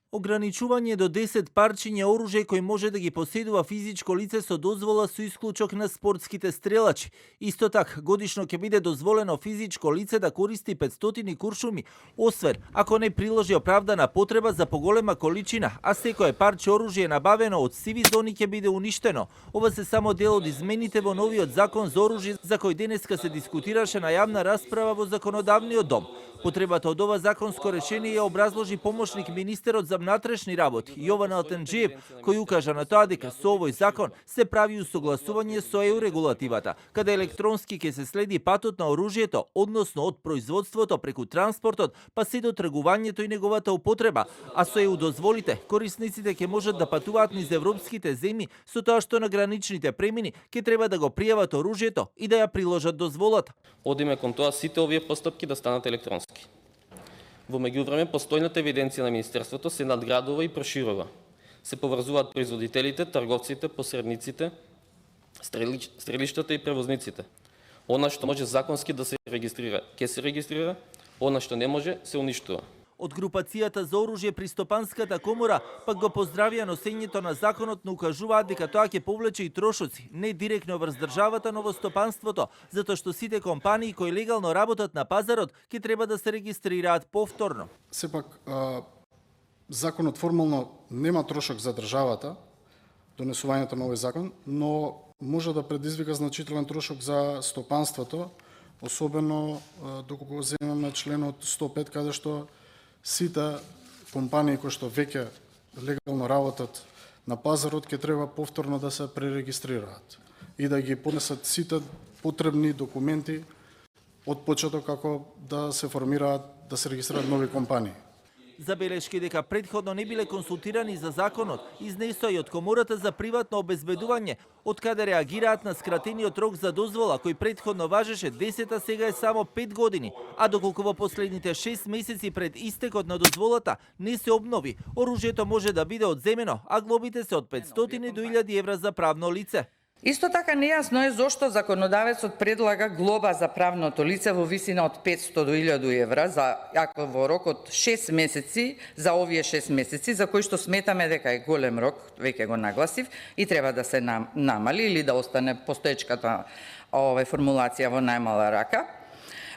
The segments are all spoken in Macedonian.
Ограничување до 10 парчиња оружје кои може да ги поседува физичко лице со дозвола со исклучок на спортските стрелачи. Исто така, годишно ќе биде дозволено физичко лице да користи 500 куршуми, освен ако не приложи оправдана потреба за поголема количина, а секое парче оружје набавено од сиви зони ќе биде уништено. Ова се само дел од измените во новиот закон за оружје за кој денеска се дискутираше на јавна расправа во законодавниот дом. Потребата од ова законско решение ја образложи помошник министерот за внатрешни работи Јован Алтенџиев, кој укажа на тоа дека со овој закон се прави усогласување со ЕУ регулативата, каде електронски ќе се следи патот на оружјето, односно од производството преку транспортот, па се до тргувањето и неговата употреба, а со ЕУ дозволите, корисниците ќе можат да патуваат низ европските земји, со тоа што на граничните премини ќе треба да го пријават оружјето и да ја приложат дозволата. Одиме кон тоа сите овие постапки да станат електронски. Во меѓувреме, постојната евиденција на Министерството се надградува и проширува. Се поврзуваат производителите, трговците, посредниците, стрелиштата и превозниците. Она што може законски да се регистрира, ќе се регистрира, она што не може, се уништува. Од групацијата за оружје при Стопанската комора пак го поздравија носењето на законот, но укажуваат дека тоа ќе повлече и трошоци, не директно врз државата, но во стопанството, затоа што сите компании кои легално работат на пазарот ќе треба да се регистрираат повторно. Сепак, законот формално нема трошок за државата, донесувањето на овој закон, но може да предизвика значителен трошок за стопанството, особено доколку земеме членот 105, каде што сите компании кои што веќе легално работат на пазарот ќе треба повторно да се пререгистрираат и да ги поднесат сите потребни документи од почеток како да се формираат, да се регистрираат нови компании. Забелешки дека претходно не биле консултирани за законот, изнесоа и од Комората за приватно обезбедување, од каде реагираат на скратениот рок за дозвола, кој претходно важеше 10, а сега е само 5 години, а доколку во последните 6 месеци пред истекот на дозволата не се обнови, оружјето може да биде одземено, а глобите се од 500 до 1000 евра за правно лице. Исто така нејасно е зошто законодавецот предлага глоба за правното лице во висина од 500 до 1000 евра за ако во рок од 6 месеци, за овие 6 месеци, за кои што сметаме дека е голем рок, веќе го нагласив, и треба да се намали или да остане постоечката формулација во најмала рака.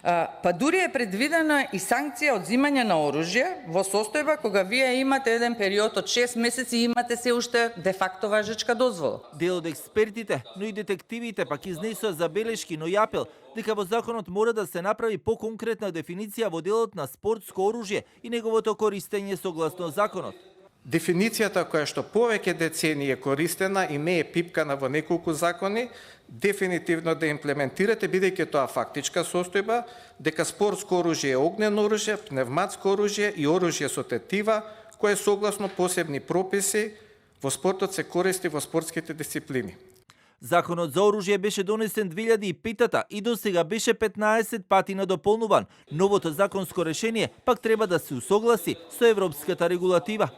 Па дури е предвидена и санкција од земање на оружје во состојба кога вие имате еден период од 6 месеци и имате се уште де факто важечка дозвола. Дел од експертите, но и детективите пак изнесоа забелешки, но и апел дека во законот мора да се направи поконкретна дефиниција во делот на спортско оружје и неговото користење согласно законот. Дефиницијата која што повеќе децении е користена и не е пипкана во неколку закони, дефинитивно да имплементирате, бидејќи тоа фактичка состојба, дека спортско оружје е огнено оружје, пневматско оружје и оружје со тетива, кое согласно посебни прописи во спортот се користи во спортските дисциплини. Законот за оружје беше донесен 2005 и до сега беше 15 пати надополнуван. Новото законско решение пак треба да се усогласи со европската регулатива.